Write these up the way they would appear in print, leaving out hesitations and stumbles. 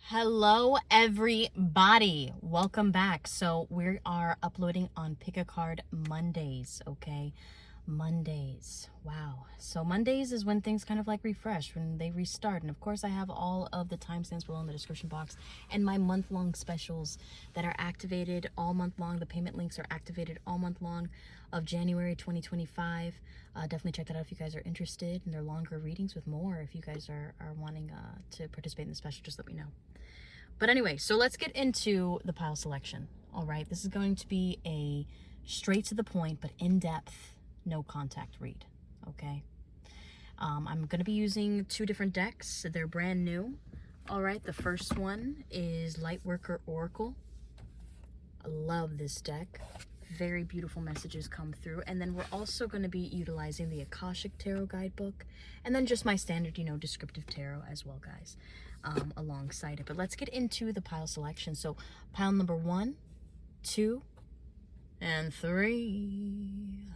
Hello everybody, welcome back. So we are uploading on Pick a Card Mondays. Okay, Mondays, wow. So Mondays is when things kind of like refresh, when they restart. And of course I have all of the timestamps below in the description box and my month-long specials that are activated all month long. The payment links are activated all month long of January 2025. Definitely check that out if you guys are interested, and they're longer readings with more. If you guys are wanting to participate in the special, just let me know. But anyway, so let's get into the pile selection. All right, this is going to be a straight to the point, but in-depth, no contact read. Okay. I'm going to be using two different decks. They're brand new. All right, the first one is Lightworker Oracle. I love this deck. Very beautiful messages come through. And then we're also going to be utilizing the Akashic Tarot Guidebook, and then just my standard, descriptive tarot as well, guys, alongside it. But let's get into the pile selection. So pile number 1, 2, and 3.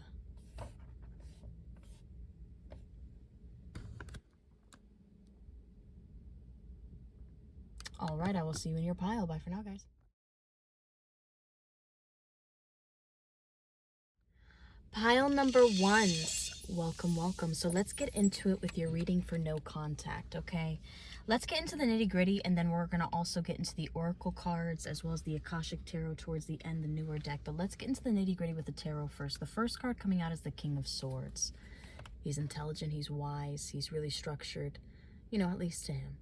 All right, I will see you in your pile. Bye for now, guys. Pile number 1, welcome. So let's get into it with your reading for no contact. Okay, let's get into the nitty-gritty, and then we're going to also get into the oracle cards as well as the Akashic Tarot towards the end, the newer deck. But let's get into the nitty-gritty with the tarot first. The first card coming out is the King of Swords. He's intelligent, he's wise, he's really structured, at least to him.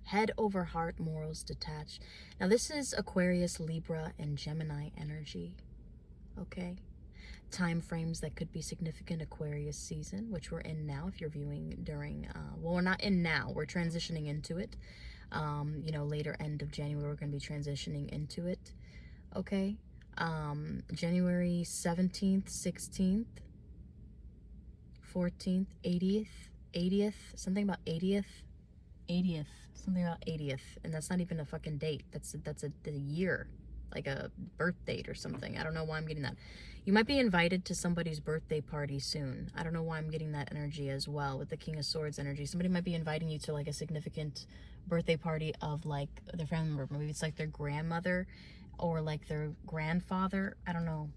Head over heart, morals detached. Now this is Aquarius, Libra, and Gemini energy. Okay, time frames that could be significant. Aquarius season, which we're in now if you're viewing during well, we're not in now, we're transitioning into it. Later end of January we're going to be transitioning into it. Okay, January 17th, 16th, 14th, 80th, something about 80th, something about 80th, and that's not even a fucking date. That's a year, like a birth date or something. I don't know why I'm getting that. You might be invited to somebody's birthday party soon. I don't know why I'm getting that energy as well with the King of Swords energy. Somebody might be inviting you to like a significant birthday party of like their family member. Maybe it's like their grandmother or like their grandfather. I don't know.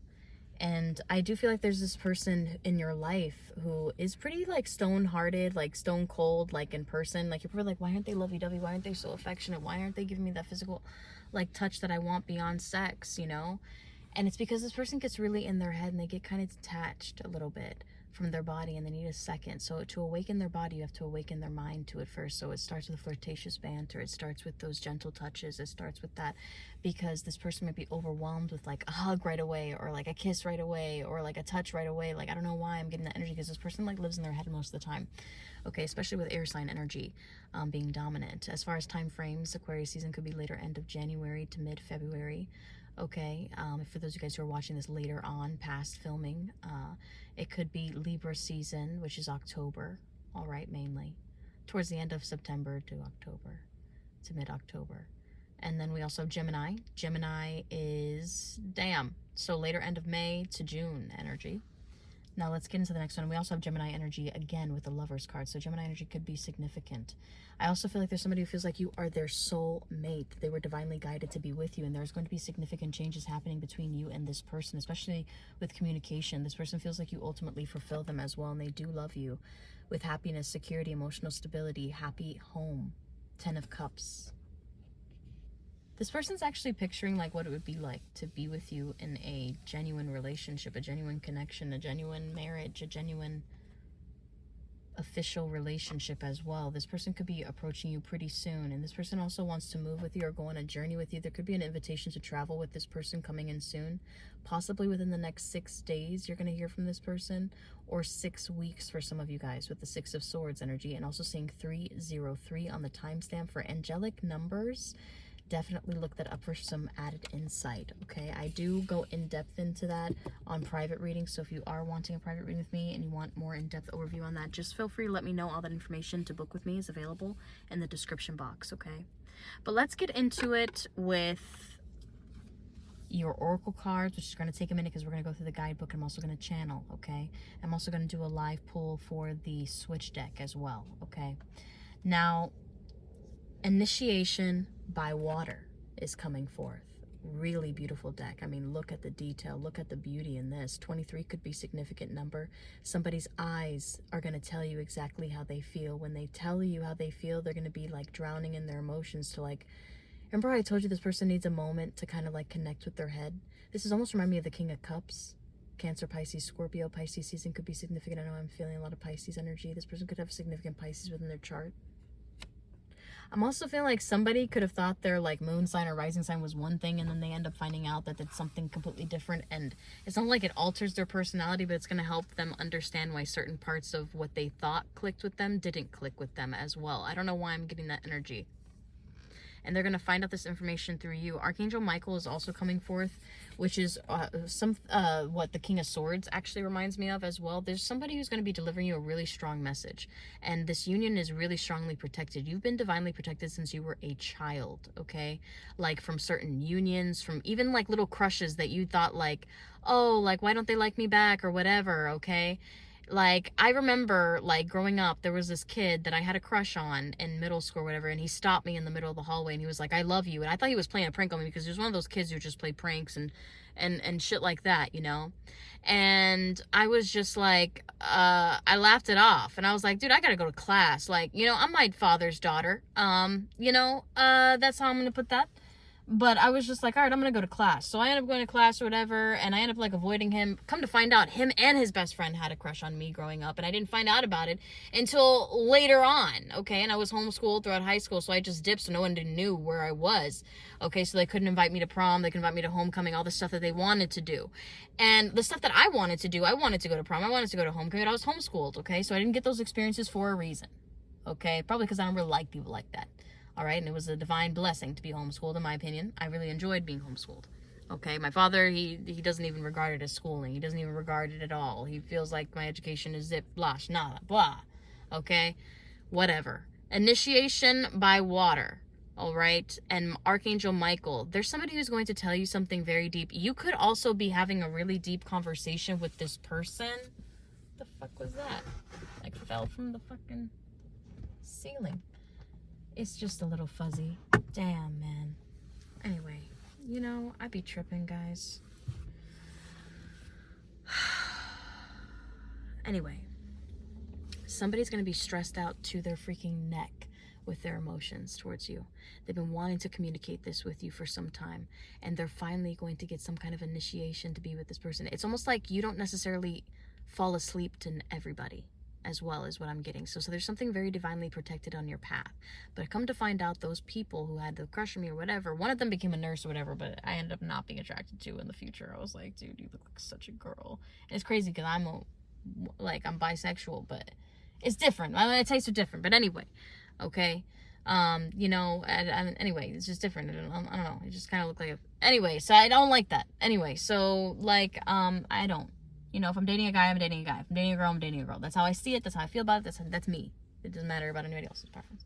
And I do feel like there's this person in your life who is pretty like stone-hearted, like stone cold, like in person. Like you're probably like, why aren't they lovey-dovey? Why aren't they so affectionate? Why aren't they giving me that physical like touch that I want beyond sex, And it's because this person gets really in their head and they get kind of detached a little bit from their body, and they need a second. So to awaken their body, you have to awaken their mind to it first. So it starts with flirtatious banter. It starts with those gentle touches. It starts with that, because this person might be overwhelmed with like a hug right away, or like a kiss right away, or like a touch right away. Like, I don't know why I'm getting that energy, because this person like lives in their head most of the time. Okay, especially with air sign energy being dominant. As far as time frames, Aquarius season could be later end of January to mid-February. Okay, for those of you guys who are watching this later on past filming, it could be Libra season, which is October, all right, mainly towards the end of September to October to mid-October. And then we also have Gemini. Gemini is so later end of May to June energy. Now let's get into the next one. We also have Gemini energy again with the Lovers card. So Gemini energy could be significant. I also feel like there's somebody who feels like you are their soul mate. They were divinely guided to be with you, and there's going to be significant changes happening between you and this person, especially with communication. This person feels like you ultimately fulfill them as well, and they do love you with happiness, security, emotional stability, happy home. 10 of Cups. This person's actually picturing like what it would be like to be with you in a genuine relationship, a genuine connection, a genuine marriage, a genuine official relationship as well. This person could be approaching you pretty soon, and this person also wants to move with you or go on a journey with you. There could be an invitation to travel with this person coming in soon, possibly within the next 6 days you're going to hear from this person, or 6 weeks for some of you guys with the 6 of Swords energy. And also seeing 303 on the timestamp for angelic numbers. Definitely look that up for some added insight. Okay, I do go in depth into that on private readings, so if you are wanting a private reading with me and you want more in-depth overview on that, just feel free to let me know. All that information to book with me is available in the description box. Okay, but let's get into it with your oracle cards, which is going to take a minute because we're going to go through the guidebook. I'm also going to channel. Okay, I'm also going to do a live pull for the switch deck as well. Okay, now Initiation by water is coming forth. Really beautiful deck. I mean, look at the detail. Look at the beauty in this. 23 could be a significant number. Somebody's eyes are going to tell you exactly how they feel. When they tell you how they feel, they're going to be like drowning in their emotions to like, remember I told you this person needs a moment to kind of like connect with their head? This is almost remind me of the King of Cups. Cancer, Pisces, Scorpio. Pisces season could be significant. I know I'm feeling a lot of Pisces energy. This person could have significant Pisces within their chart. I'm also feeling like somebody could have thought their like moon sign or rising sign was one thing, and then they end up finding out that it's something completely different. And it's not like it alters their personality, but it's going to help them understand why certain parts of what they thought clicked with them didn't click with them as well. I don't know why I'm getting that energy. And they're going to find out this information through you. Archangel Michael is also coming forth, which is what the King of Swords actually reminds me of as well. There's somebody who's going to be delivering you a really strong message. And this union is really strongly protected. You've been divinely protected since you were a child, okay? Like from certain unions, from even like little crushes that you thought like, oh, like why don't they like me back or whatever, okay? Like, I remember, like, growing up, there was this kid that I had a crush on in middle school or whatever, and he stopped me in the middle of the hallway, and he was like, I love you, and I thought he was playing a prank on me, because he was one of those kids who just played pranks and shit like that, you know? And I was just like, I laughed it off, and I was like, dude, I gotta go to class, like, you know, I'm my father's daughter, you know, that's how I'm gonna put that. But I was just like, all right, I'm going to go to class. So I ended up going to class or whatever, and I ended up, like, avoiding him. Come to find out, him and his best friend had a crush on me growing up, and I didn't find out about it until later on, okay? And I was homeschooled throughout high school, so I just dipped so no one knew where I was, okay? So they couldn't invite me to prom, they couldn't invite me to homecoming, all the stuff that they wanted to do. And the stuff that I wanted to do, I wanted to go to prom, I wanted to go to homecoming, but I was homeschooled, okay? So I didn't get those experiences for a reason, okay? Probably because I don't really like people like that. All right, and it was a divine blessing to be homeschooled, in my opinion. I really enjoyed being homeschooled. Okay, my father, he doesn't even regard it as schooling. He doesn't even regard it at all. He feels like my education is zip, blah, nada, blah. Okay, whatever. Initiation by water. All right, and Archangel Michael. There's somebody who's going to tell you something very deep. You could also be having a really deep conversation with this person. What the fuck was that? Like fell from the fucking ceiling. It's just a little fuzzy. Damn, man. Anyway, you know, I be tripping, guys. Anyway, somebody's going to be stressed out to their freaking neck with their emotions towards you. They've been wanting to communicate this with you for some time, and they're finally going to get some kind of initiation to be with this person. It's almost like you don't necessarily fall asleep to everybody, as well as what I'm getting. So there's something very divinely protected on your path. But come to find out, those people who had the crush on me or whatever, one of them became a nurse or whatever, but I ended up not being attracted to in the future. I was like, dude, you look like such a girl. And it's crazy because I'm bisexual, but it's different. My tastes are different. But anyway, okay. You know, anyway, it's just different. I don't know. It just kind of looked like anyway, so I don't like that. Anyway, so like, I don't. You know, if I'm dating a guy, I'm dating a guy. If I'm dating a girl, I'm dating a girl. That's how I see it. That's how I feel about it. That's me. It doesn't matter about anybody else's preference.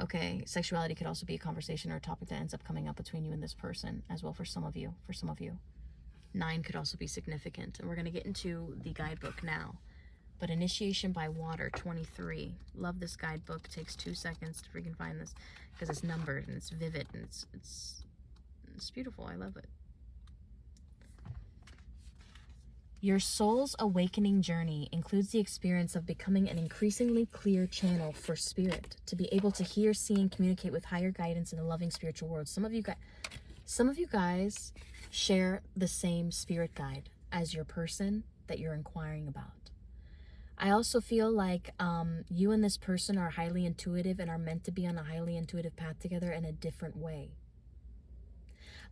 Okay, sexuality could also be a conversation or a topic that ends up coming up between you and this person as well for some of you. 9 could also be significant. And we're going to get into the guidebook now. But initiation by water, 23. Love this guidebook. Takes 2 seconds to freaking find this because it's numbered and it's vivid and it's beautiful. I love it. Your soul's awakening journey includes the experience of becoming an increasingly clear channel for spirit to be able to hear, see, and communicate with higher guidance in the loving spiritual world. Some of you guys share the same spirit guide as your person that you're inquiring about. I also feel like you and this person are highly intuitive and are meant to be on a highly intuitive path together in a different way.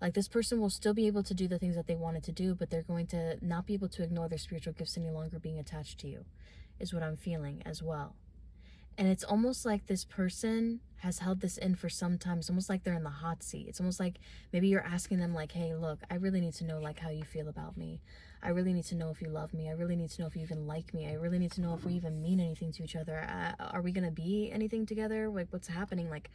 Like, this person will still be able to do the things that they wanted to do, but they're going to not be able to ignore their spiritual gifts any longer being attached to you, is what I'm feeling as well. And it's almost like this person has held this in for some time. It's almost like they're in the hot seat. It's almost like maybe you're asking them like, hey, look, I really need to know like how you feel about me. I really need to know if you love me. I really need to know if you even like me. I really need to know if we even mean anything to each other. Are we going to be anything together? Like, what's happening? Like,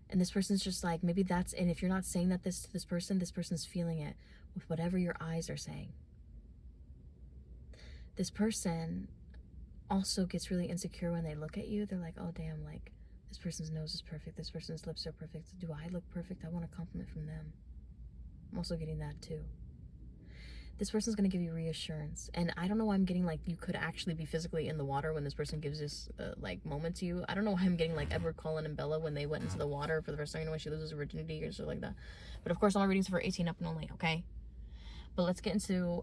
and this person's just like, maybe that's, and if you're not saying that to this person's feeling it with whatever your eyes are saying. This person also gets really insecure when they look at you. They're like, oh damn, like This person's nose is perfect. This person's lips are perfect. Do I look perfect? I want a compliment from them. I'm also getting that too. This person's going to give you reassurance. And I don't know why I'm getting like you could actually be physically in the water when this person gives this like moment to you. I don't know why I'm getting like Edward Cullen and Bella when they went into the water for the first time, you know, when she loses her virginity or something like that. But of course, all my readings are for 18 up and only, okay? But let's get into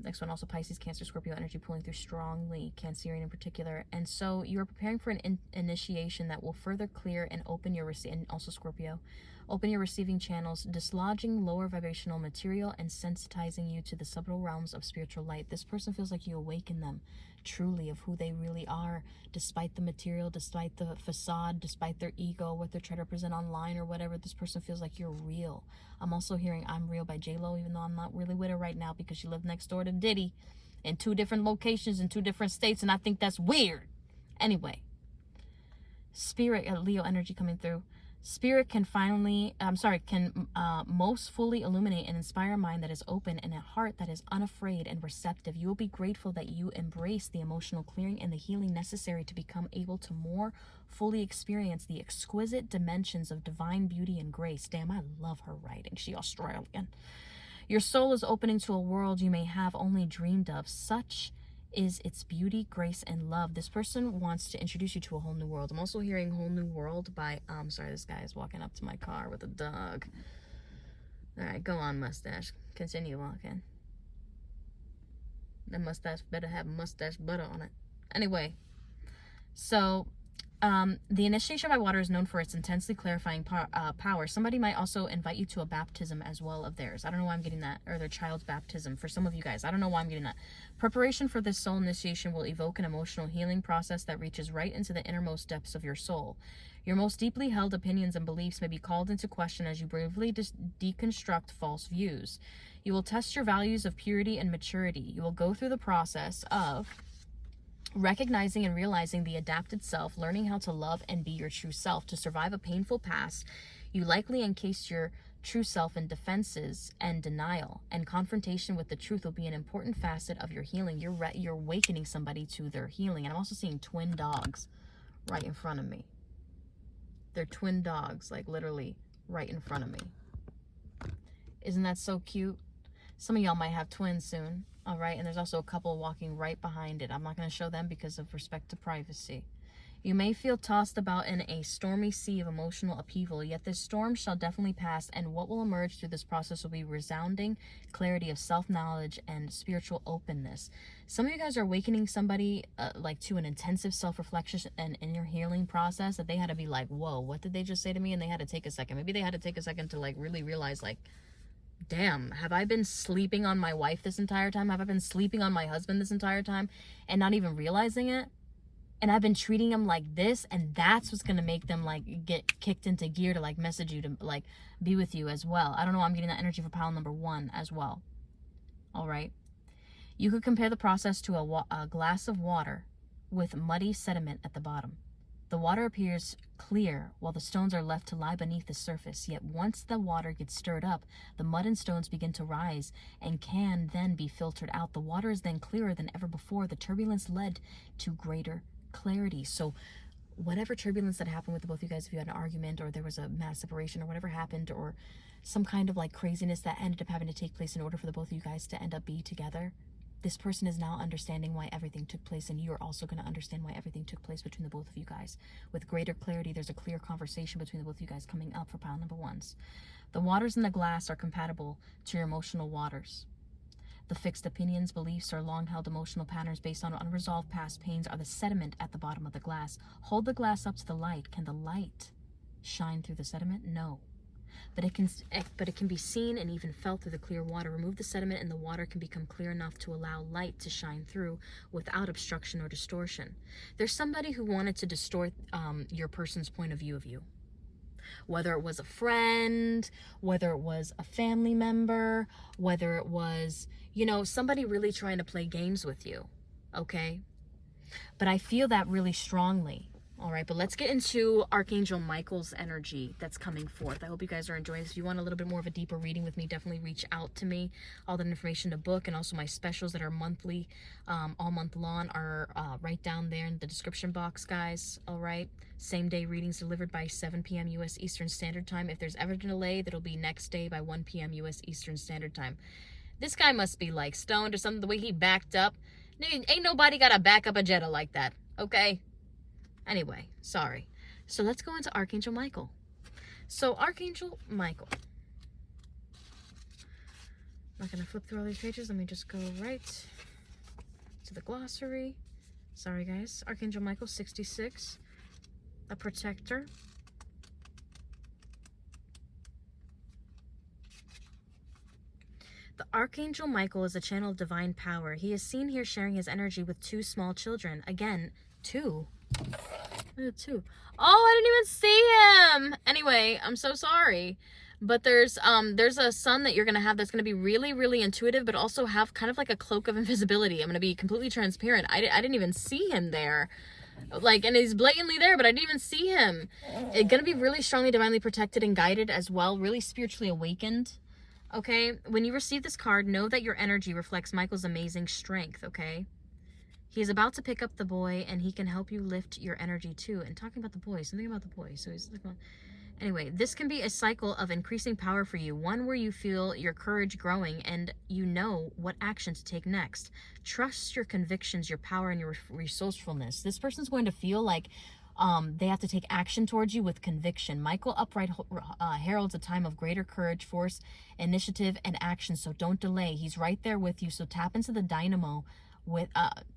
next one. Also Pisces, Cancer, Scorpio energy pulling through strongly, Cancerian in particular. And so you are preparing for an initiation that will further clear and open your and also Scorpio, open your receiving channels, dislodging lower vibrational material and sensitizing you to the subtle realms of spiritual light. This person feels like you awaken them truly of who they really are, despite the material, despite the facade, despite their ego, what they're trying to represent online or whatever. This person feels like you're real. I'm also hearing I'm Real by J-Lo, even though I'm not really with her right now because she lived next door to Diddy in 2 different locations in 2 different states, and I think that's weird. Anyway, Spirit, Leo energy coming through. Spirit can most fully illuminate and inspire a mind that is open and a heart that is unafraid and receptive. You will be grateful that you embrace the emotional clearing and the healing necessary to become able to more fully experience the exquisite dimensions of divine beauty and grace. Damn, I love her writing. She Australian. Your soul is opening to a world you may have only dreamed of. Such is its beauty, grace, and love. This person wants to introduce you to a whole new world. I'm also hearing Whole New World by, sorry, this guy is walking up to my car with a dog. All right, go on, mustache. Continue walking. That mustache better have mustache butter on it. Anyway, so the initiation by water is known for its intensely clarifying power. Somebody might also invite you to a baptism as well of theirs. I don't know why I'm getting that. Or their child's baptism for some of you guys. I don't know why I'm getting that. Preparation for this soul initiation will evoke an emotional healing process that reaches right into the innermost depths of your soul. Your most deeply held opinions and beliefs may be called into question as you bravely deconstruct false views. You will test your values of purity and maturity. You will go through the process of recognizing and realizing the adapted self, learning how to love and be your true self. To survive a painful past, you likely encase your true self in defenses and denial, and confrontation with the truth will be an important facet of your healing. You're awakening somebody to their healing. And I'm also seeing twin dogs right in front of me. They're twin dogs, like literally right in front of me. Isn't that so cute? Some of y'all might have twins soon. All right, and there's also a couple walking right behind it. I'm not going to show them because of respect to privacy. You may feel tossed about in a stormy sea of emotional upheaval, yet this storm shall definitely pass, and what will emerge through this process will be resounding clarity of self-knowledge and spiritual openness. Some of you guys are awakening somebody like to an intensive self-reflection and inner healing process that they had to be like, whoa, what did they just say to me? And they had to take a second. Maybe they had to take a second to like really realize like, damn, have I been sleeping on my wife this entire time? Have I been sleeping on my husband this entire time and not even realizing it? And I've been treating them like this, and that's what's going to make them like get kicked into gear to like message you to like be with you as well. I don't know why I'm getting that energy for pile number 1 as well. All right. You could compare the process to a glass of water with muddy sediment at the bottom. The water appears clear while the stones are left to lie beneath the surface. Yet once the water gets stirred up, the mud and stones begin to rise and can then be filtered out. The water is then clearer than ever before. The turbulence led to greater clarity. So whatever turbulence that happened with both of you guys, if you had an argument or there was a mass separation or whatever happened, or some kind of like craziness that ended up having to take place in order for the both of you guys to end up be together, this person is now understanding why everything took place, and you are also going to understand why everything took place between the both of you guys. With greater clarity, there's a clear conversation between the both of you guys coming up for pile number 1s. The waters in the glass are compatible to your emotional waters. The fixed opinions, beliefs, or long-held emotional patterns based on unresolved past pains are the sediment at the bottom of the glass. Hold the glass up to the light. Can the light shine through the sediment? No. But it can be seen and even felt through the clear water. Remove the sediment and the water can become clear enough to allow light to shine through without obstruction or distortion. There's somebody who wanted to distort your person's point of view of you. Whether it was a friend, whether it was a family member, whether it was, you know, somebody really trying to play games with you, okay? But I feel that really strongly. All right, but let's get into Archangel Michael's energy that's coming forth. I hope you guys are enjoying this. If you want a little bit more of a deeper reading with me, definitely reach out to me. All the information to book and also my specials that are monthly, all month long, are right down there in the description box, guys. All right, same day readings delivered by 7 p.m. US Eastern Standard Time. If there's ever a delay, that'll be next day by 1 p.m. US Eastern Standard Time. This guy must be like stoned or something, the way he backed up. Ain't nobody got to back up a Jetta like that, okay? Anyway, sorry. So let's go into Archangel Michael. So Archangel Michael. I'm not going to flip through all these pages. Let me just go right to the glossary. Sorry, guys. Archangel Michael, 66. A protector. The Archangel Michael is a channel of divine power. He is seen here sharing his energy with 2 small children. Again, 2. Two. Oh, I didn't even see him. Anyway, I'm so sorry. But there's a son that you're going to have that's going to be really, really intuitive, but also have kind of like a cloak of invisibility. I'm going to be completely transparent. I didn't even see him there. Like, and he's blatantly there, but I didn't even see him. It's going to be really strongly divinely protected and guided as well, really spiritually awakened. Okay? When you receive this card, know that your energy reflects Michael's amazing strength, okay? He is about to pick up the boy, and he can help you lift your energy too. And talking about the boy, something about the boy. So he's like, anyway, this can be a cycle of increasing power for you. One where you feel your courage growing, and you know what action to take next. Trust your convictions, your power, and your resourcefulness. This person's going to feel like they have to take action towards you with conviction. Michael upright heralds a time of greater courage, force, initiative, and action. So don't delay. He's right there with you. So tap into the dynamo with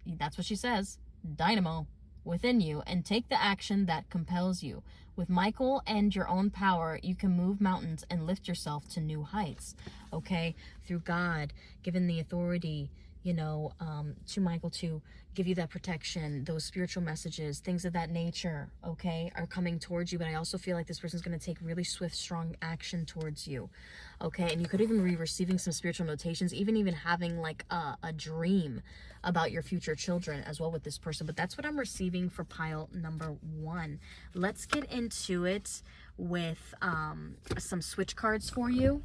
that's what she says, dynamo within you, and take the action that compels you. With Michael and your own power, you can move mountains and lift yourself to new heights, okay? Through God, given the authority, you know, to Michael to give you that protection, those spiritual messages, things of that nature, okay, are coming towards you. But I also feel like this person's going to take really swift, strong action towards you, okay? And you could even be receiving some spiritual notations, even having like a dream about your future children as well with this person. But that's what I'm receiving for pile number 1. Let's get into it with some switch cards for you.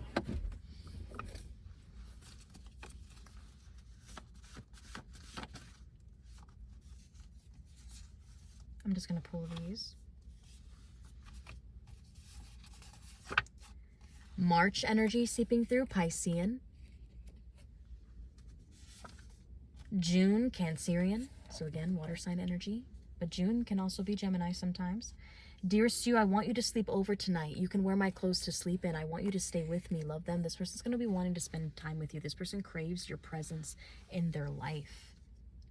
I'm just going to pull these. March energy seeping through, Piscean. June, Cancerian. So again, water sign energy. But June can also be Gemini sometimes. Dearest you, I want you to sleep over tonight. You can wear my clothes to sleep in. I want you to stay with me. Love them. This person's going to be wanting to spend time with you. This person craves your presence in their life.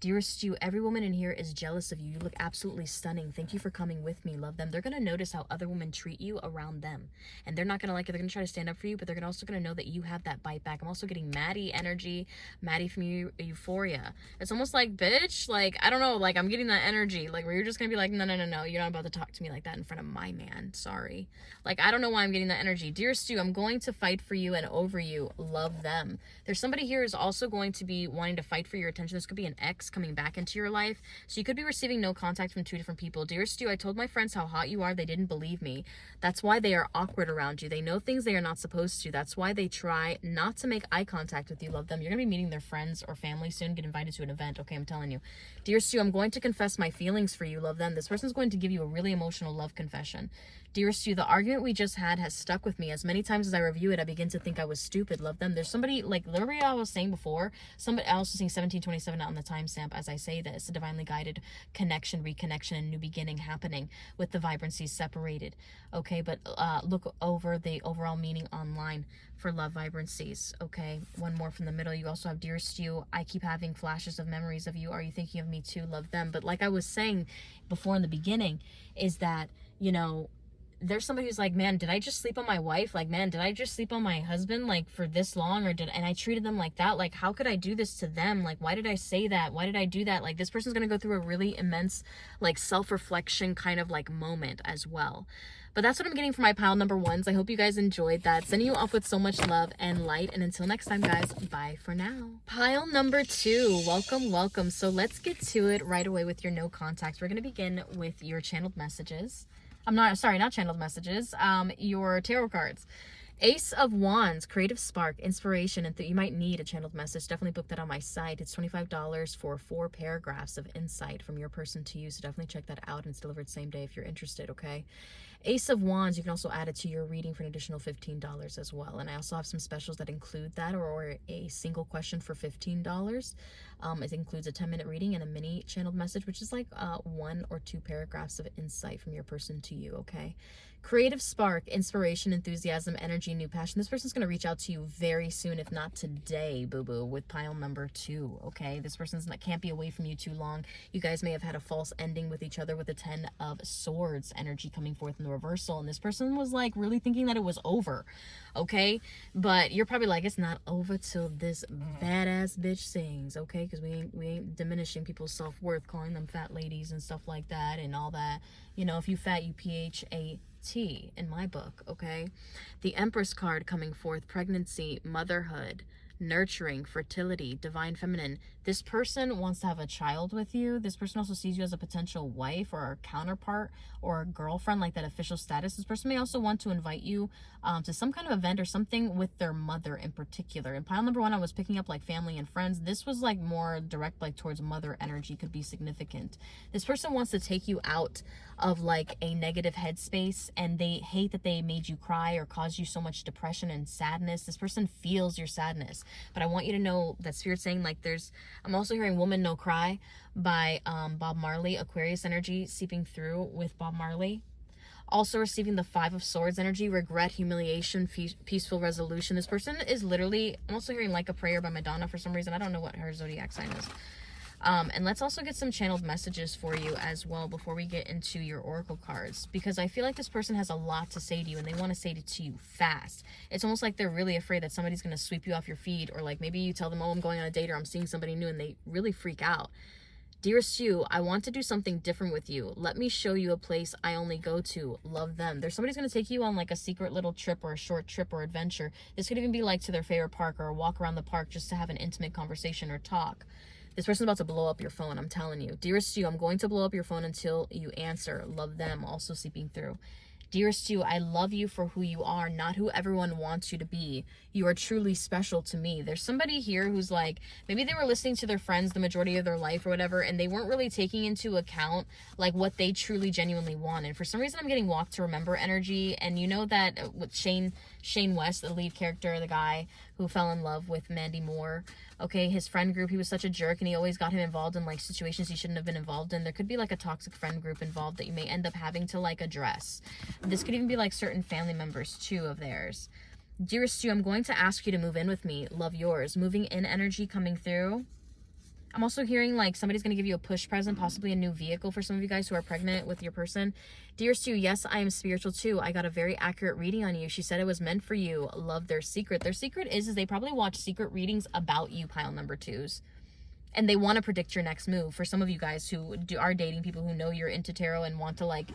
Dearest you, every woman in here is jealous of you. You look absolutely stunning. Thank you for coming with me. Love them. They're going to notice how other women treat you around them. And they're not going to like it. They're going to try to stand up for you, but they're also going to know that you have that bite back. I'm also getting Maddie energy. Maddie from Euphoria. It's almost like, bitch, like, I don't know, like, I'm getting that energy. Like, where you're just going to be like, no, you're not about to talk to me like that in front of my man. Sorry. Like, I don't know why I'm getting that energy. Dearest you, I'm going to fight for you and over you. Love them. There's somebody here who's also going to be wanting to fight for your attention. This could be an ex coming back into your life. So you could be receiving no contact from 2 different people. Dearest you, I told my friends how hot you are. They didn't believe me. That's why they are awkward around you. They know things they are not supposed to. That's why they try not to make eye contact with you. Love them. You're going to be meeting their friends or family soon. Get invited to an event. Okay, I'm telling you. Dearest you, I'm going to confess my feelings for you. Love them. This person's going to give you a really emotional love confession. Dearest you, the argument we just had has stuck with me. As many times as I review it, I begin to think I was stupid. Love them. There's somebody, like literally I was saying before, somebody else was saying 1727 on the timestamp as I say this, a divinely guided connection, reconnection, and new beginning happening with the vibrancies separated. Okay, but look over the overall meaning online for love vibrancies. Okay, one more from the middle. You also have, dearest you, I keep having flashes of memories of you. Are you thinking of me too? Love them. But like I was saying before in the beginning, is that, you know, there's somebody who's like, man, did I just sleep on my wife? Like, man, did I just sleep on my husband, like, for this long? And I treated them like that? Like, how could I do this to them? Like, why did I say that? Why did I do that? Like, this person's going to go through a really immense, like, self-reflection kind of, like, moment as well. But that's what I'm getting for my pile number ones. I hope you guys enjoyed that. Sending you off with so much love and light. And until next time, guys, bye for now. Pile number 2. Welcome, welcome. So let's get to it right away with your no contacts. We're going to begin with your channeled messages. Not channeled messages. Your tarot cards. Ace of Wands, creative spark, inspiration, and you might need a channeled message. Definitely book that on my site. It's $25 for 4 paragraphs of insight from your person to you. So definitely check that out, and it's delivered same day if you're interested, okay? Ace of Wands, you can also add it to your reading for an additional $15 as well. And I also have some specials that include that, or a single question for $15. It includes a 10-minute reading and a mini channeled message, which is like 1 or 2 paragraphs of insight from your person to you, okay? Creative spark, inspiration, enthusiasm, energy, new passion. This person's going to reach out to you very soon, if not today, boo-boo, with pile number 2, okay? This person's can't be away from you too long. You guys may have had a false ending with each other with the 10 of Swords energy coming forth in the reversal, and this person was like really thinking that it was over, okay? But you're probably like, it's not over till this badass bitch sings, okay? Because we ain't diminishing people's self-worth, calling them fat ladies and stuff like that and all that. You know, if you fat, you PHAT in my book, okay? The Empress card coming forth, pregnancy, motherhood, nurturing, fertility, divine feminine. This person wants to have a child with you. This person also sees you as a potential wife or a counterpart or a girlfriend, like that official status. This person may also want to invite you to some kind of event or something with their mother in particular. In pile number 1, I was picking up like family and friends. This was like more direct, like towards mother energy, could be significant. This person wants to take you out of like a negative headspace, and they hate that they made you cry or caused you so much depression and sadness. This person feels your sadness, but I want you to know that Spirit's saying, like, I'm also hearing Woman No Cry by Bob Marley, Aquarius energy seeping through with Bob Marley. Also receiving the 5 of Swords energy, regret, humiliation, peaceful resolution. This person is literally, I'm also hearing Like a Prayer by Madonna for some reason. I don't know what her zodiac sign is. And let's also get some channeled messages for you as well before we get into your oracle cards, because I feel like this person has a lot to say to you and they want to say it to you fast. It's almost like they're really afraid that somebody's going to sweep you off your feet, or like maybe you tell them, oh, I'm going on a date or I'm seeing somebody new, and they really freak out. Dearest you, I want to do something different with you. Let me show you a place I only go to. Love them. There's somebody's going to take you on like a secret little trip or a short trip or adventure. This could even be like to their favorite park or a walk around the park just to have an intimate conversation or talk. This person's about to blow up your phone, I'm telling you. Dearest you, I'm going to blow up your phone until you answer. Love them, also seeping through. Dearest you, I love you for who you are, not who everyone wants you to be. You are truly special to me. There's somebody here who's like, maybe they were listening to their friends the majority of their life or whatever, and they weren't really taking into account like what they truly genuinely wanted. For some reason, I'm getting Walk to Remember energy, and you know that with Shane West, the lead character, the guy who fell in love with Mandy Moore. Okay, his friend group, he was such a jerk and he always got him involved in like situations he shouldn't have been involved in. There could be like a toxic friend group involved that you may end up having to like address. This could even be like certain family members too of theirs. Dearest you, I'm going to ask you to move in with me. Love, yours. Moving in energy coming through. I'm also hearing like somebody's going to give you a push present, possibly a new vehicle for some of you guys who are pregnant with your person. Dearest you, yes, I am spiritual too. I got a very accurate reading on you. She said it was meant for you. Love, their secret. Their secret is they probably watch secret readings about you, pile number 2s. And they want to predict your next move. For some of you guys who are dating people who know you're into tarot and want to like,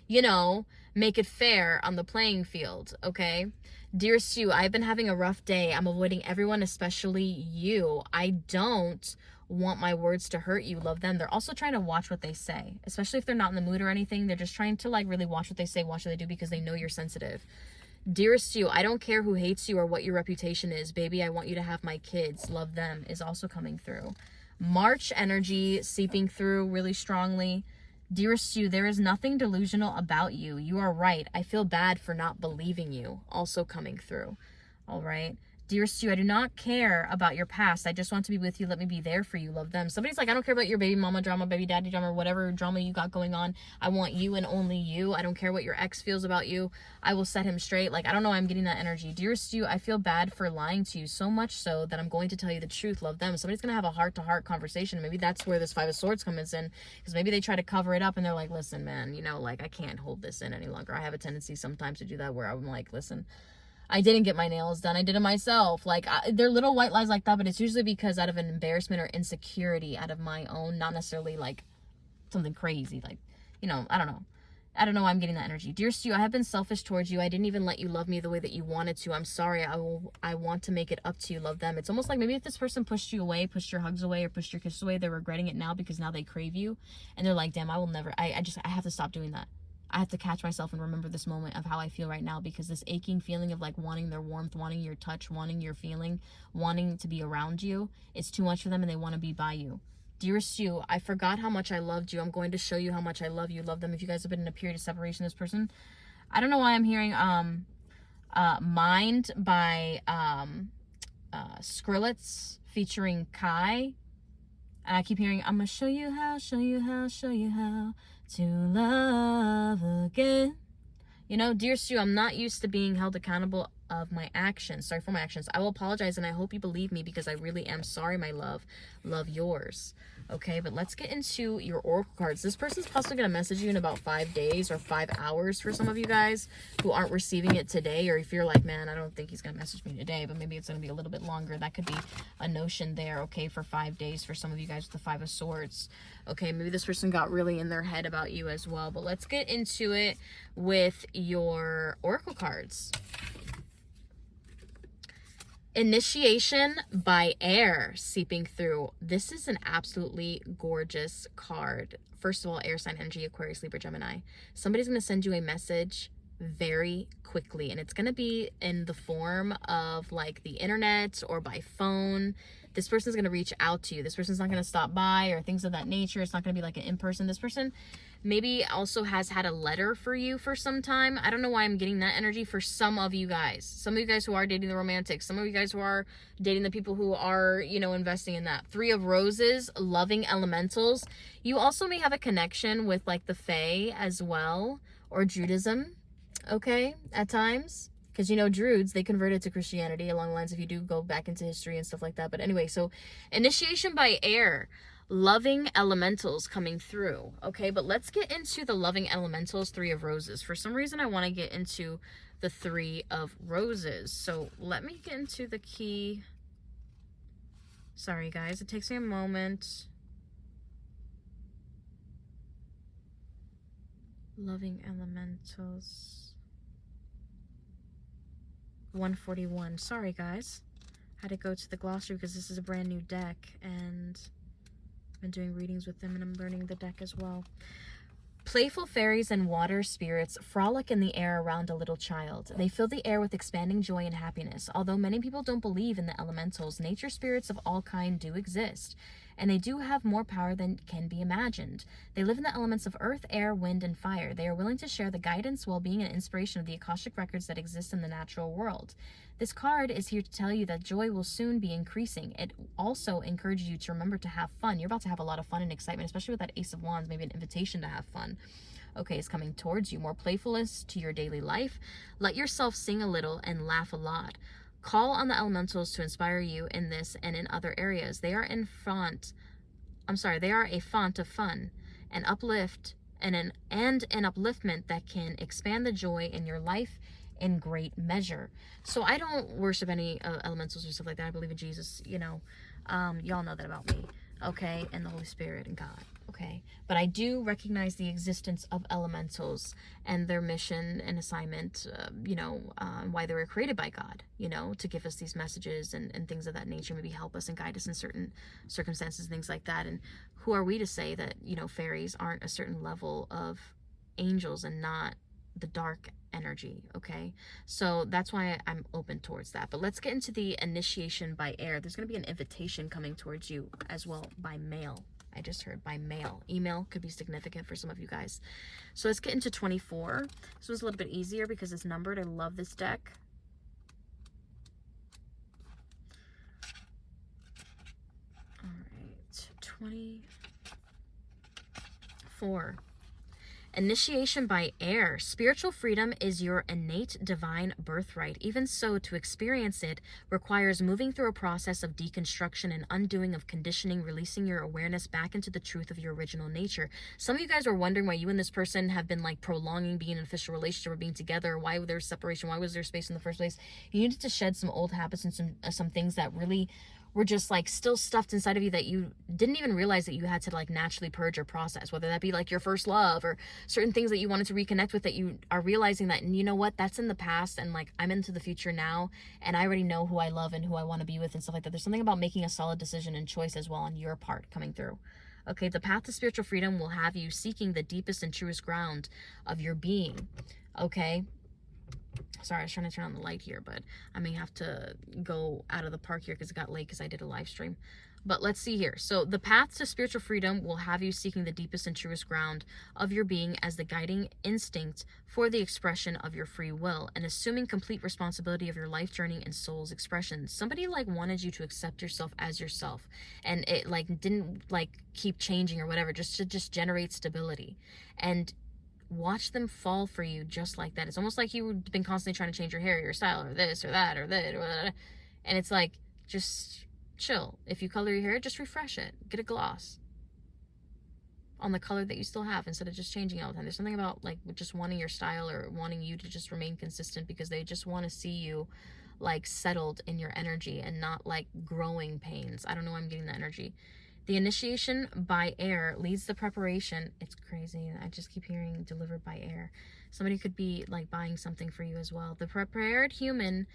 you know, make it fair on the playing field, okay? Dearest you, I've been having a rough day. I'm avoiding everyone, especially you. I don't want my words to hurt you. Love them. They're also trying to watch what they say, especially if they're not in the mood or anything. They're just trying to like really watch what they say, watch what they do, because they know you're sensitive. Dearest you, I don't care who hates you or what your reputation is. Baby, I want you to have my kids. Love them is also coming through. March energy seeping through really strongly. Dearest you, there is nothing delusional about you. You are right. I feel bad for not believing you. Also coming through. All right. Dear Stu, I do not care about your past. I just want to be with you. Let me be there for you. Love them. Somebody's like, I don't care about your baby mama drama, baby daddy drama, whatever drama you got going on. I want you and only you. I don't care what your ex feels about you. I will set him straight. Like, I don't know why I'm getting that energy. Dear Stu, I feel bad for lying to you, so much so that I'm going to tell you the truth. Love them. Somebody's going to have a heart-to-heart conversation. Maybe that's where this Five of Swords comes in, because maybe they try to cover it up and they're like, listen, man, you know, like, I can't hold this in any longer. I have a tendency sometimes to do that, where I'm like, listen, I didn't get my nails done. I did it myself. Like, they're little white lies like that, but it's usually because out of an embarrassment or insecurity out of my own, not necessarily like something crazy. Like, you know, I don't know. I don't know why I'm getting that energy. Dear Stu, I have been selfish towards you. I didn't even let you love me the way that you wanted to. I'm sorry. I want to make it up to you. Love them. It's almost like maybe if this person pushed you away, pushed your hugs away, or pushed your kisses away, they're regretting it now because now they crave you. And they're like, damn, I will never, I have to stop doing that. I have to catch myself and remember this moment of how I feel right now, because this aching feeling of like wanting their warmth, wanting your touch, wanting your feeling, wanting to be around you, it's too much for them and they want to be by you. Dear Stu, I forgot how much I loved you. I'm going to show you how much I love you. Love them. If you guys have been in a period of separation, this person, I don't know why I'm hearing Mind by Skrillex featuring Kai. And I keep hearing, I'm gonna show you how, show you how, show you how to love again. You know, dear Stu, I'm not used to being held accountable of my actions. Sorry for my actions. I will apologize, and I hope you believe me, because I really am sorry, my love. Love, yours. Okay, but let's get into your oracle cards. This person's possibly going to message you in about 5 days or 5 hours for some of you guys who aren't receiving it today. Or if you're like, man, I don't think he's going to message me today, but maybe it's going to be a little bit longer. That could be a notion there, okay, for 5 days for some of you guys with the Five of Swords. Okay, maybe this person got really in their head about you as well. But let's get into it with your oracle cards. Initiation by air seeping through. This is an absolutely gorgeous card. First of all, air sign energy, Aquarius, Libra, Gemini. Somebody's going to send you a message very quickly, and it's going to be in the form of like the internet or by phone. This person's going to reach out to you. This person's not going to stop by or things of that nature. It's not going to be like an in-person. This person maybe also has had a letter for you for some time. I don't know why I'm getting that energy for some of you guys. Some of you guys who are dating the romantics. Some of you guys who are dating the people who are, you know, investing in that. Three of Roses, loving elementals. You also may have a connection with like the Fae as well, or Judaism, okay, at times. Because, you know, Druids, they converted to Christianity along the lines if you do go back into history and stuff like that. But anyway, so initiation by air. Loving elementals coming through, okay? But let's get into the loving elementals, Three of Roses. For some reason, I want to get into the Three of Roses. So let me get into the key. Sorry, guys. It takes me a moment. Loving elementals. 141. Sorry, guys. Had to go to the glossary because this is a brand new deck, and I've been doing readings with them, and I'm learning the deck as well. Playful fairies and water spirits frolic in the air around a little child. They fill the air with expanding joy and happiness. Although many people don't believe in the elementals, nature spirits of all kind do exist, and they do have more power than can be imagined. They live in the elements of earth, air, wind, and fire. They are willing to share the guidance, well-being, and inspiration of the Akashic records that exist in the natural world. This card is here to tell you that joy will soon be increasing. It also encourages you to remember to have fun. You're about to have a lot of fun and excitement, especially with that Ace of Wands, maybe an invitation to have fun. Okay, it's coming towards you. More playfulness to your daily life. Let yourself sing a little and laugh a lot. Call on the elementals to inspire you in this and in other areas. They are a font of fun, an uplift, and an upliftment that can expand the joy in your life in great measure. So I don't worship any elementals or stuff like that. I believe in Jesus, you know. Y'all know that about me, okay? And the Holy Spirit and God, okay? But I do recognize the existence of elementals and their mission and assignment, why they were created by God, you know, to give us these messages and things of that nature, maybe help us and guide us in certain circumstances, things like that. And who are we to say that, you know, fairies aren't a certain level of angels and not the dark energy, okay? So that's why I'm open towards that. But let's get into the initiation by air. There's going to be an invitation coming towards you as well by mail. I just heard by mail. Email could be significant for some of you guys. So let's get into 24. This was a little bit easier because it's numbered. I love this deck. 24. Initiation by air. Spiritual freedom is your innate divine birthright. Even so, to experience it requires moving through a process of deconstruction and undoing of conditioning, releasing your awareness back into the truth of your original nature. Some of you guys are wondering why you and this person have been like prolonging being in an official relationship or being together. Why was there separation? Why was there space in the first place? You needed to shed some old habits and some things that really were just like still stuffed inside of you that you didn't even realize that you had to like naturally purge or process, whether that be like your first love or certain things that you wanted to reconnect with that you are realizing that, you know what, that's in the past and like I'm into the future now and I already know who I love and who I want to be with and stuff like that. There's something about making a solid decision and choice as well on your part coming through. Okay, the path to spiritual freedom will have you seeking the deepest and truest ground of your being. Okay. Sorry, I was trying to turn on the light here, but I may have to go out of the park here because it got late because I did a live stream. But let's see here. So the path to spiritual freedom will have you seeking the deepest and truest ground of your being as the guiding instinct for the expression of your free will and assuming complete responsibility of your life journey and soul's expression. Somebody like wanted you to accept yourself as yourself and it like didn't like keep changing or whatever, just to just generate stability. And watch them fall for you just like that. It's almost like you've been constantly trying to change your hair, your style, or this or that or that, or that. And it's like, just chill. If you color your hair, just refresh it. Get a gloss on the color that you still have instead of just changing all the time. There's something about like just wanting your style or wanting you to just remain consistent because they just want to see you like settled in your energy and not like growing pains. I don't know why I'm getting that energy. The initiation by air leads the preparation. It's crazy. I just keep hearing delivered by air. Somebody could be like buying something for you as well. The prepared human,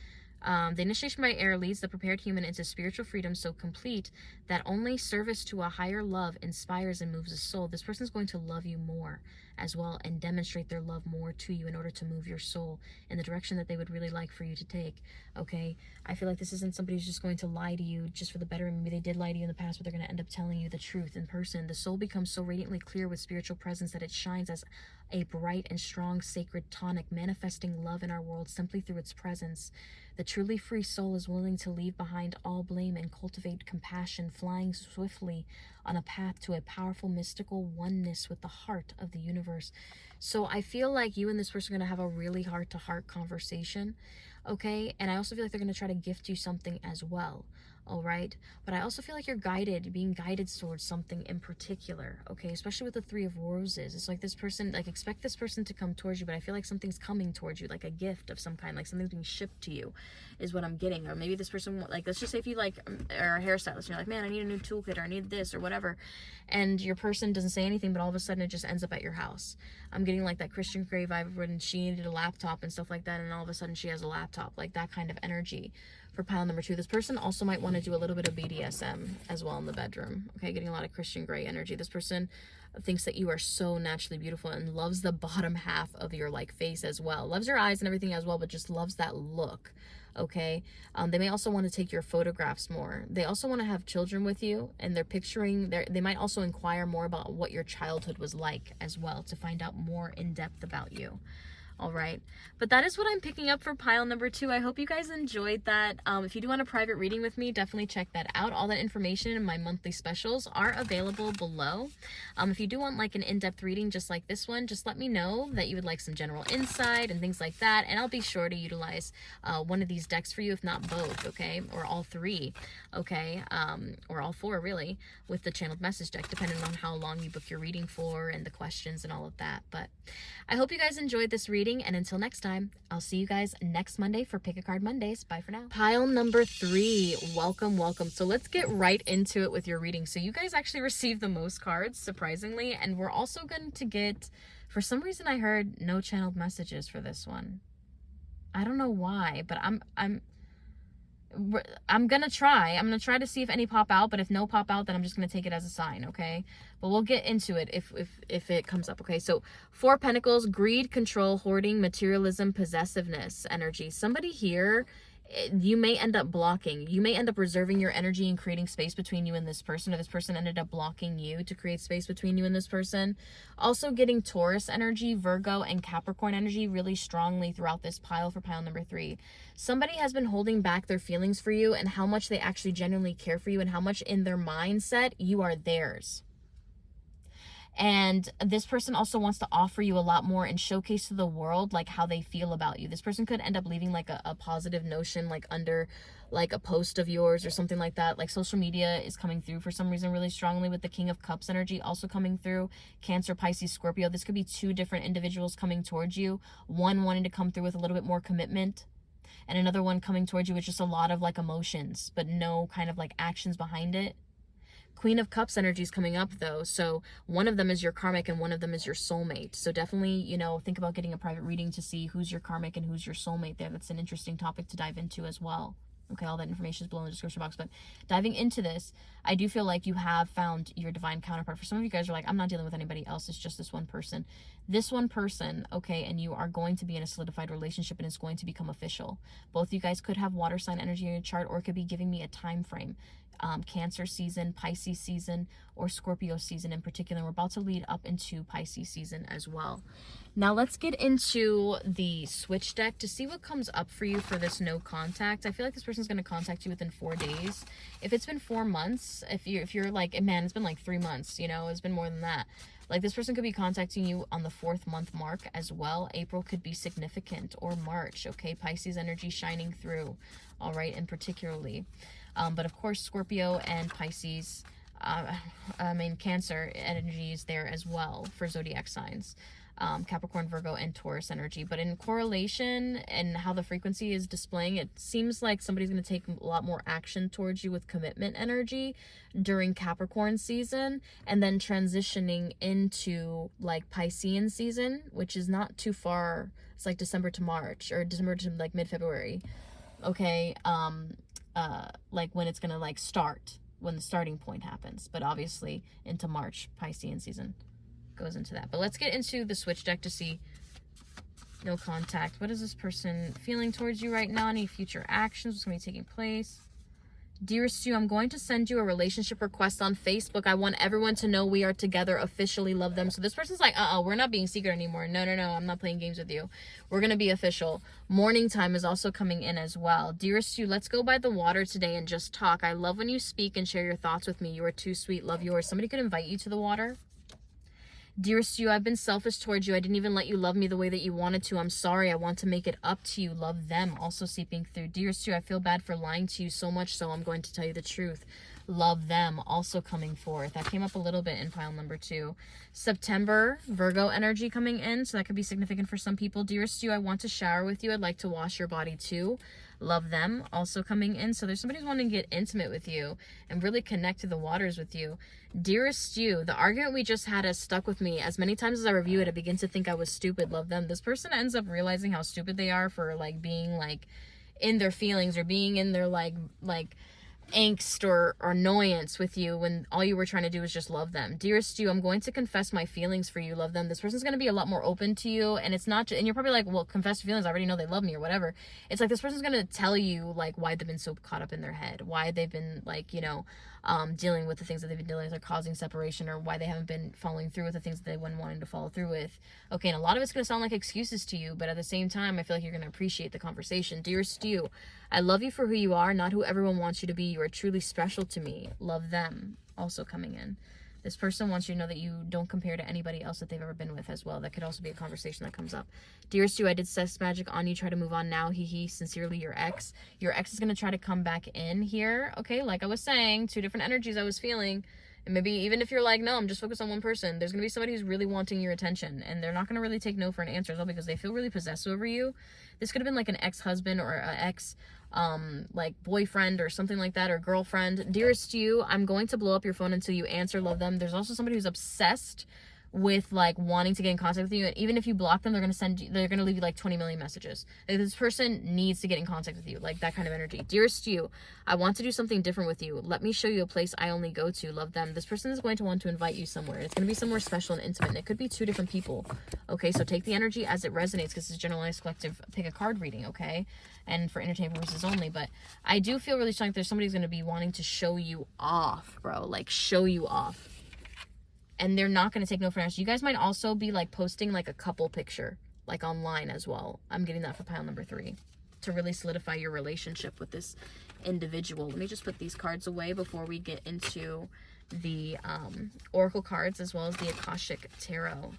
the initiation by air leads the prepared human into spiritual freedom so complete that only service to a higher love inspires and moves the soul. This person's going to love you more as well and demonstrate their love more to you in order to move your soul in the direction that they would really like for you to take. Okay, I feel like this isn't somebody who's just going to lie to you just for the better. Maybe they did lie to you in the past, but they're going to end up telling you the truth in person. The soul becomes so radiantly clear with spiritual presence that it shines as a bright and strong sacred tonic, manifesting love in our world simply through its presence. The truly free soul is willing to leave behind all blame and cultivate compassion, flying swiftly on a path to a powerful mystical oneness with the heart of the universe. So I feel like you and this person are going to have a really heart-to-heart conversation, okay? And I also feel like they're going to try to gift you something as well, all right? But I also feel like you're guided, being guided towards something in particular, okay? Especially with the Three of Roses. It's like this person, like expect this person to come towards you, but I feel like something's coming towards you, like a gift of some kind, like something's being shipped to you is what I'm getting. Or maybe this person, like, let's just say if you like are a hairstylist and you're like, man, I need a new toolkit or I need this or whatever. And your person doesn't say anything, but all of a sudden it just ends up at your house. I'm getting like that Christian Grey vibe when she needed a laptop and stuff like that. And all of a sudden she has a laptop, like that kind of energy. For pile number 2, this person also might want to do a little bit of BDSM as well in the bedroom. Okay, getting a lot of Christian Grey energy. This person thinks that you are so naturally beautiful and loves the bottom half of your like face as well. Loves your eyes and everything as well, but just loves that look. Okay, they may also want to take your photographs more. They also want to have children with you, and they're picturing they might also inquire more about what your childhood was like as well to find out more in depth about you. All right, but that is what I'm picking up for pile number 2. I hope you guys enjoyed that. If you do want a private reading with me, definitely check that out. All that information in my monthly specials are available below. If you do want like an in-depth reading just like this one, just let me know that you would like some general insight and things like that, and I'll be sure to utilize one of these decks for you, if not both, okay, or all 3, okay, or all 4 really, with the channeled message deck, depending on how long you book your reading for and the questions and all of that. But I hope you guys enjoyed this reading, and until next time, I'll see you guys next Monday for Pick a Card Mondays. Bye for now. Pile number 3, welcome, welcome. So let's get right into it with your reading. So you guys actually received the most cards, surprisingly, and we're also going to get, for some reason I heard no channeled messages for this one. I don't know why, but I'm gonna try. I'm gonna try to see if any pop out, but if no pop out, then I'm just gonna take it as a sign, okay? But we'll get into it if it comes up, okay? So 4 Pentacles, greed, control, hoarding, materialism, possessiveness energy. Somebody here you may end up blocking. You may end up reserving your energy and creating space between you and this person, or this person ended up blocking you to create space between you and this person. Also getting Taurus energy, Virgo, and Capricorn energy really strongly throughout this pile for pile number 3. Somebody has been holding back their feelings for you and how much they actually genuinely care for you and how much in their mindset you are theirs. And this person also wants to offer you a lot more and showcase to the world like how they feel about you. This person could end up leaving like a positive notion like under like a post of yours or something like that. Like social media is coming through for some reason really strongly with the King of Cups energy also coming through. Cancer, Pisces, Scorpio. This could be 2 different individuals coming towards you. One wanting to come through with a little bit more commitment, and another one coming towards you with just a lot of like emotions but no kind of like actions behind it. Queen of Cups energy is coming up though, so one of them is your karmic and one of them is your soulmate. So definitely, you know, think about getting a private reading to see who's your karmic and who's your soulmate there. That's an interesting topic to dive into as well. Okay, all that information is below in the description box, but diving into this, I do feel like you have found your divine counterpart. For some of you guys are like, I'm not dealing with anybody else, it's just this one person. This one person, okay, and you are going to be in a solidified relationship and it's going to become official. Both of you guys could have water sign energy in your chart, or it could be giving me a time frame. Cancer season, Pisces season, or Scorpio season in particular. We're about to lead up into Pisces season as well. Now let's get into the switch deck to see what comes up for you for this no contact. I feel like this person's going to contact you within 4 days. If it's been 4 months, if you're like, man, it's been like 3 months, you know, it's been more than that. Like this person could be contacting you on the 4th month mark as well. April could be significant, or March, okay? Pisces energy shining through, all right, and particularly. But of course, Scorpio and Pisces, Cancer energy is there as well for zodiac signs. Capricorn, Virgo, and Taurus energy. But in correlation and how the frequency is displaying, it seems like somebody's going to take a lot more action towards you with commitment energy during Capricorn season, and then transitioning into like Piscean season, which is not too far. It's like December to March, or December to like mid-February. Okay. Like when it's gonna like start, when the starting point happens, but obviously into March, Piscean season goes into that. But let's get into the switch deck to see no contact. What is this person feeling towards you right now? Any future actions? What's gonna be taking place? Dearest you, I'm going to send you a relationship request on Facebook. I want everyone to know we are together officially. Love them. So this person's like, we're not being secret anymore. No, I'm not playing games with you. We're going to be official. Morning time is also coming in as well. Dearest you, let's go by the water today and just talk. I love when you speak and share your thoughts with me. You are too sweet. Love yours. Somebody could invite you to the water. Dearest you, I've been selfish towards you. I didn't even let you love me the way that you wanted to. I'm sorry. I want to make it up to you. Love them. Also seeping through. Dearest you, I feel bad for lying to you so much, so I'm going to tell you the truth. Love them. Also coming forth. That came up a little bit in pile number 2. September, Virgo energy coming in, so that could be significant for some people. Dearest you, I want to shower with you. I'd like to wash your body too. Love them. Also coming in. So there's somebody who's wanting to get intimate with you and really connect to the waters with you. Dearest you, the argument we just had has stuck with me. As many times as I review it, I begin to think I was stupid. Love them. This person ends up realizing how stupid they are for like being like in their feelings or being in their like angst or annoyance with you when all you were trying to do was just love them. Dearest you, I'm going to confess my feelings for you. Love them. This person's going to be a lot more open to you, and it's not and you're probably like, well, confess your feelings, I already know they love me or whatever. It's like this person's going to tell you like why they've been so caught up in their head, why they've been like, you know, dealing with the things that they've been dealing with, or causing separation, or why they haven't been following through with the things that they weren't wanting to follow through with. Okay, and a lot of it's going to sound like excuses to you, but at the same time, I feel like you're going to appreciate the conversation. Dearest you, I love you for who you are, not who everyone wants you to be. You are truly special to me. Love them. Also coming in. This person wants you to know that you don't compare to anybody else that they've ever been with as well. That could also be a conversation that comes up. Dearest you, I did sex magic on you. Try to move on now. Sincerely, your ex. Your ex is going to try to come back in here. Okay, like I was saying, 2 different energies I was feeling. And maybe even if you're like, no, I'm just focused on one person, there's going to be somebody who's really wanting your attention. And they're not going to really take no for an answer as well, because they feel really possessed over you. This could have been like an ex-husband or an ex like boyfriend or something like that, or girlfriend. Dearest you, I'm going to blow up your phone until you answer. Love them. There's also somebody who's obsessed with like wanting to get in contact with you, and even if you block them, they're gonna leave you like 20 million messages. Like, this person needs to get in contact with you, like that kind of energy. Dearest you, I want to do something different with you. Let me show you a place I only go to. Love them. This person is going to want to invite you somewhere. It's going to be somewhere special and intimate, and it could be 2 different people. Okay, so take the energy as it resonates, because it's generalized collective pick a card reading, okay, and for entertainment purposes only. But I do feel really strong that there's somebody's going to be wanting to show you off, bro, like show you off. And they're not going to take no for an answer. You guys might also be like posting like a couple picture, like online as well. I'm getting that for pile number 3, to really solidify your relationship with this individual. Let me just put these cards away before we get into the oracle cards as well as the Akashic Tarot.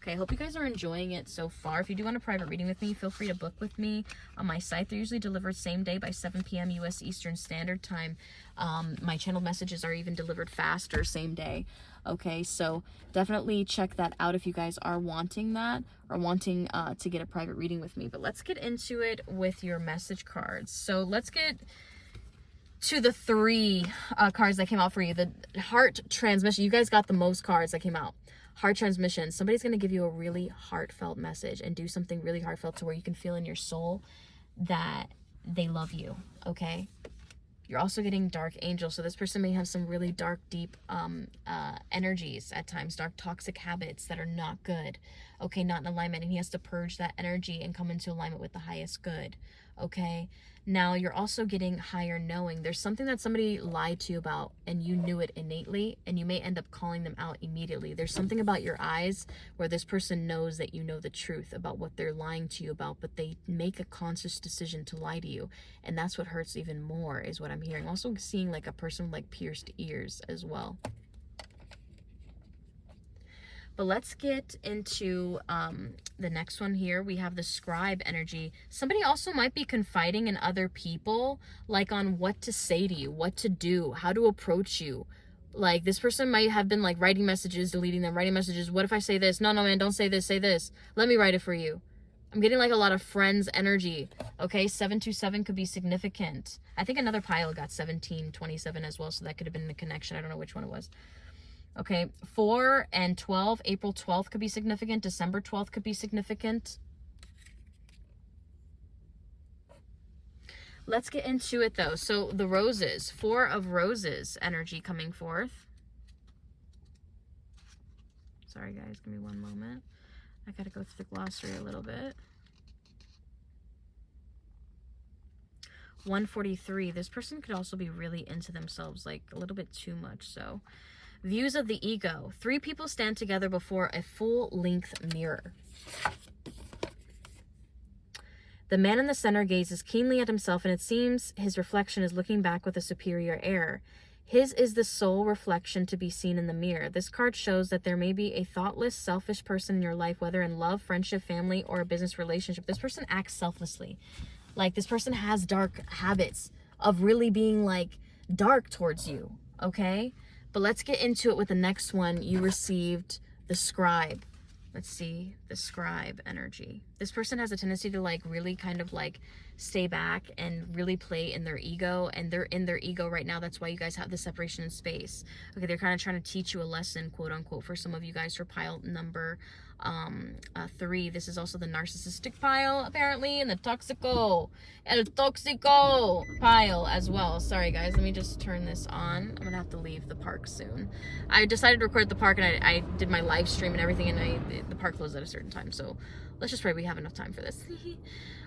Okay, I hope you guys are enjoying it so far. If you do want a private reading with me, feel free to book with me on my site. They're usually delivered same day by 7 p.m. US Eastern Standard Time. My channeled messages are even delivered faster, same day. Okay, so definitely check that out if you guys are wanting that or wanting to get a private reading with me. But let's get into it with your message cards. So let's get to the 3 cards that came out for you. The heart transmission. You guys got the most cards that came out. Heart transmission. Somebody's going to give you a really heartfelt message and do something really heartfelt to where you can feel in your soul that they love you, okay? You're also getting dark angel. So this person may have some really dark, deep energies at times, dark, toxic habits that are not good, okay, not in alignment. And he has to purge that energy and come into alignment with the highest good, okay? Now, you're also getting higher knowing. There's something that somebody lied to you about and you knew it innately, and you may end up calling them out immediately. There's something about your eyes where this person knows that you know the truth about what they're lying to you about, but they make a conscious decision to lie to you. And that's what hurts even more, is what I'm hearing. I'm also seeing like a person with like pierced ears as well. But let's get into the next one here. We have the scribe energy. Somebody also might be confiding in other people, like on what to say to you, what to do, how to approach you. Like this person might have been like writing messages, deleting them, writing messages. What if I say this? No, man, don't say this, say this. Let me write it for you. I'm getting like a lot of friends energy. Okay, 727 could be significant. I think another pile got 1727 as well, so that could have been a connection. I don't know which one it was. Okay, 4 and 12, April 12th could be significant. December 12th could be significant. Let's get into it though. So the roses, 4 of roses energy coming forth. Sorry guys, give me one moment. I gotta go through the glossary a little bit. 143, this person could also be really into themselves, like a little bit too much, so. Views of the ego. 3 people stand together before a full-length mirror. The man in the center gazes keenly at himself, and it seems his reflection is looking back with a superior air. His is the sole reflection to be seen in the mirror. This card shows that there may be a thoughtless, selfish person in your life, whether in love, friendship, family, or a business relationship. This person acts selflessly. Like, this person has dark habits of really being, like, dark towards you, okay? But let's get into it with the next one. You received the scribe. Let's see, the scribe energy. This person has a tendency to like really kind of like stay back and really play in their ego, and they're in their ego right now. That's why you guys have the separation in space. Okay, they're kind of trying to teach you a lesson, quote unquote, for some of you guys for pile number 3. This is also the narcissistic pile apparently, and the toxico pile as well. Sorry guys, let me just turn this on. I'm gonna have to leave the park soon. I decided to record the park, and I did my live stream and everything, and the park closed at a certain time, so let's just pray we have enough time for this.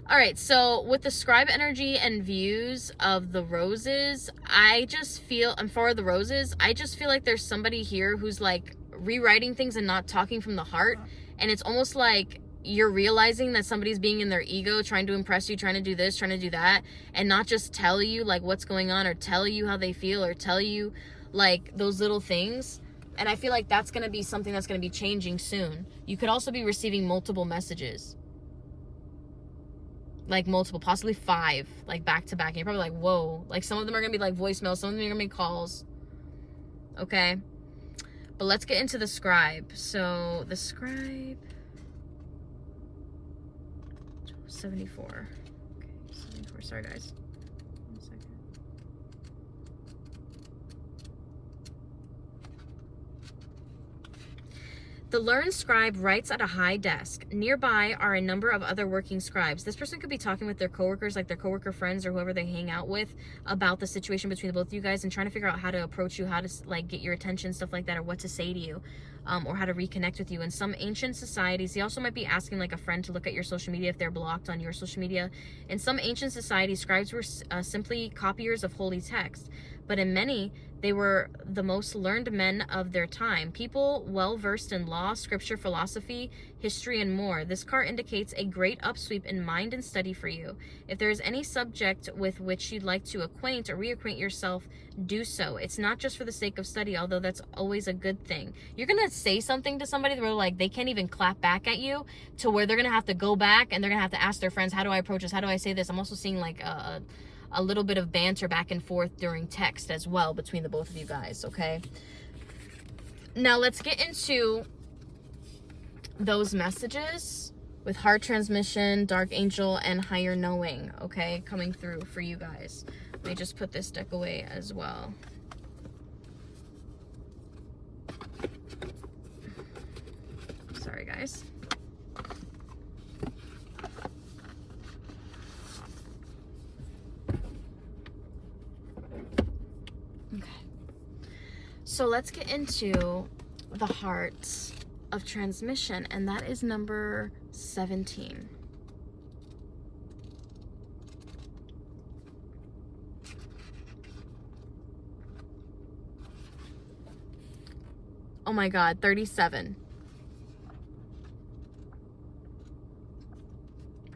All right, so with the scribe energy and views of the roses, I just feel, and for the roses, I just feel like there's somebody here who's like rewriting things and not talking from the heart. And it's almost like you're realizing that somebody's being in their ego, trying to impress you, trying to do this, trying to do that, and not just tell you like what's going on, or tell you how they feel, or tell you like those little things. And I feel like that's going to be something that's going to be changing soon. You could also be receiving multiple messages. Like multiple, possibly 5, like back to back. And you're probably like, whoa. Like some of them are going to be like voicemails, some of them are going to be calls. Okay. But let's get into the scribe. So the scribe, 74. Okay, 74. Sorry guys. 1 second. The learned scribe writes at a high desk. Nearby are a number of other working scribes. This person could be talking with their coworkers, like their coworker friends or whoever they hang out with, about the situation between the both of you guys and trying to figure out how to approach you, how to like get your attention, stuff like that, or what to say to you, or how to reconnect with you. In some ancient societies, he also might be asking like a friend to look at your social media if they're blocked on your social media. In some ancient societies, scribes were simply copiers of holy text, but in many, they were the most learned men of their time, people well versed in law, scripture, philosophy, history, and more. This card indicates a great upsweep in mind and study for you. If there is any subject with which you'd like to acquaint or reacquaint yourself, do so. It's not just for the sake of study, although that's always a good thing. You're gonna say something to somebody where like they can't even clap back at you, to where they're gonna have to go back and they're gonna have to ask their friends, how do I approach this? How do I say this? I'm also seeing like a little bit of banter back and forth during text as well between the both of you guys, okay? Now let's get into those messages with heart transmission, dark angel, and higher knowing, okay, coming through for you guys. Let me just put this deck away as well. Sorry, guys. So let's get into the heart of transmission, and that is number 17. Oh my God, 37.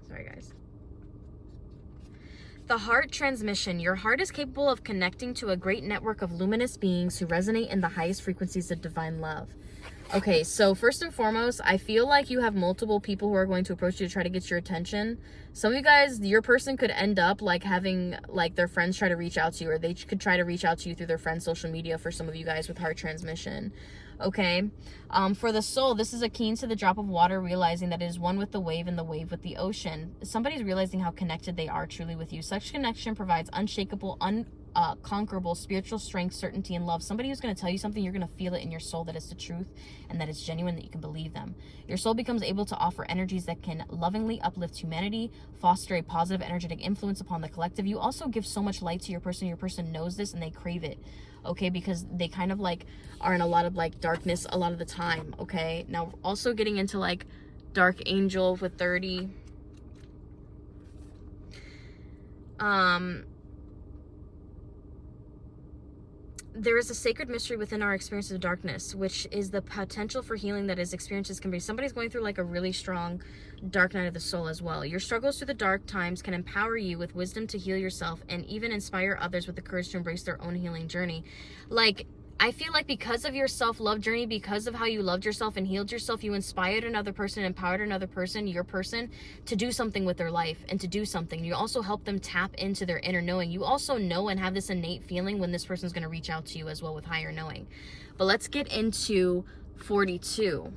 Sorry, guys. The heart transmission. Your heart is capable of connecting to a great network of luminous beings who resonate in the highest frequencies of divine love. Okay, so first and foremost, I feel like you have multiple people who are going to approach you to try to get your attention. Some of you guys, your person could end up like having like their friends try to reach out to you, or they could try to reach out to you through their friends' social media for some of you guys with heart transmission. Okay, for the soul, this is akin to the drop of water, realizing that it is one with the wave and the wave with the ocean. Somebody's realizing how connected they are truly with you. Such connection provides unshakable, unconquerable spiritual strength, certainty, and love. Somebody who's going to tell you something, you're going to feel it in your soul that it's the truth and that it's genuine, that you can believe them. Your soul becomes able to offer energies that can lovingly uplift humanity, foster a positive energetic influence upon the collective. You also give so much light to your person. Your person knows this and they crave it, okay, because they kind of like are in a lot of like darkness a lot of the time, okay? Now also getting into like dark angel with 30. There is a sacred mystery within our experience of darkness, which is the potential for healing that is experiences can be. Somebody's going through like a really strong dark night of the soul as well. Your struggles through the dark times can empower you with wisdom to heal yourself and even inspire others with the courage to embrace their own healing journey. Like, I feel like because of your self-love journey, because of how you loved yourself and healed yourself, you inspired another person, empowered another person, your person, to do something with their life and to do something. You also help them tap into their inner knowing. You also know and have this innate feeling when this person's going to reach out to you as well with higher knowing. But let's get into 42.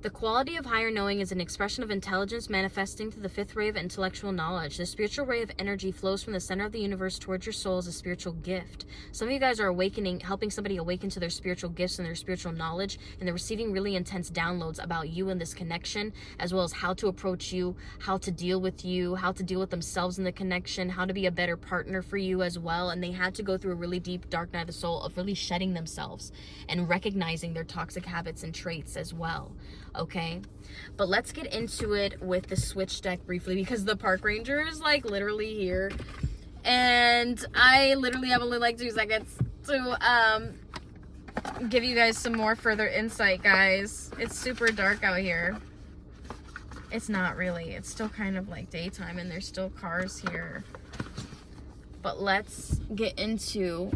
The quality of higher knowing is an expression of intelligence manifesting through the fifth ray of intellectual knowledge. The spiritual ray of energy flows from the center of the universe towards your soul as a spiritual gift. Some of you guys are awakening, helping somebody awaken to their spiritual gifts and their spiritual knowledge, and they're receiving really intense downloads about you and this connection, as well as how to approach you, how to deal with you, how to deal with themselves in the connection, how to be a better partner for you as well. And they had to go through a really deep dark night of the soul of really shedding themselves and recognizing their toxic habits and traits as well. Okay, but let's get into it with the switch deck briefly, because the park ranger is like literally here and I literally have only like 2 seconds to give you guys some more further insight, guys. It's super dark out here. It's not really, it's still kind of like daytime and there's still cars here, but let's get into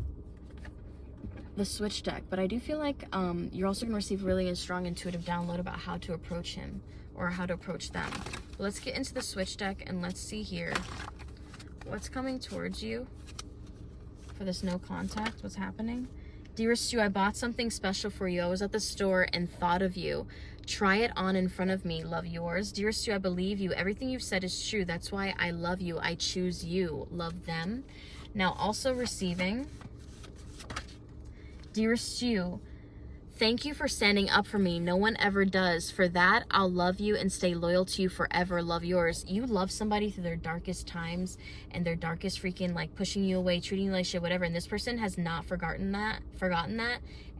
the switch deck. But I do feel like you're also going to receive really a strong intuitive download about how to approach him or how to approach them. Let's get into the switch deck and let's see here what's coming towards you for this no contact. What's happening? Dearest you, I bought something special for you. I was at the store and thought of you. Try it on in front of me. Love, yours. Dearest Stu, I believe you. Everything you've said is true. That's why I love you. I choose you. Love, them. Now also receiving. Dearest Stu, thank you for standing up for me. No one ever does. For that, I'll love you and stay loyal to you forever. Love, yours. You love somebody through their darkest times and their darkest freaking, like, pushing you away, treating you like shit, whatever. And this person has not forgotten that.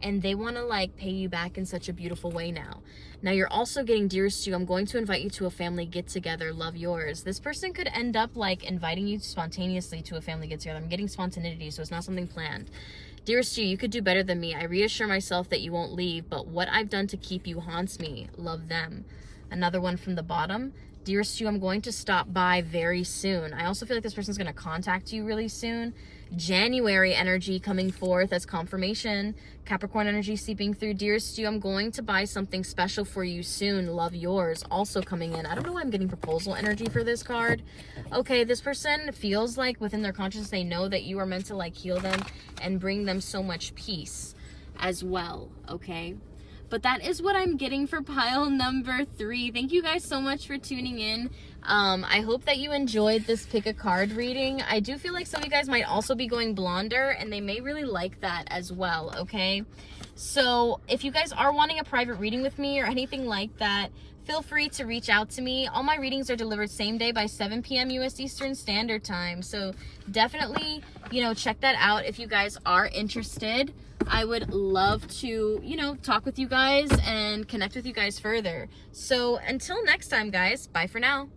And they want to, like, pay you back in such a beautiful way now. Now you're also getting, dearest Stu, I'm going to invite you to a family get-together. Love, yours. This person could end up, like, inviting you spontaneously to a family get-together. I'm getting spontaneity, so it's not something planned. Dearest Stu, you could do better than me. I reassure myself that you won't leave, but what I've done to keep you haunts me. Love, them. Another one from the bottom. Dearest Stu, I'm going to stop by very soon. I also feel like this person's going to contact you really soon. January energy coming forth as confirmation. Capricorn energy seeping through. Dearest Stu, I'm going to buy something special for you soon. Love, yours. Also coming in. I don't know why I'm getting proposal energy for this card. Okay, this person feels like within their consciousness they know that you are meant to, like, heal them and bring them so much peace as well, okay? But that is what I'm getting for pile number 3. Thank you guys so much for tuning in. I hope that you enjoyed this pick a card reading. I do feel like some of you guys might also be going blonder, and they may really like that as well, okay? So if you guys are wanting a private reading with me or anything like that, feel free to reach out to me. All my readings are delivered same day by 7 p.m. US Eastern Standard Time. So definitely, you know, check that out if you guys are interested. I would love to, you know, talk with you guys and connect with you guys further. So until next time, guys, bye for now.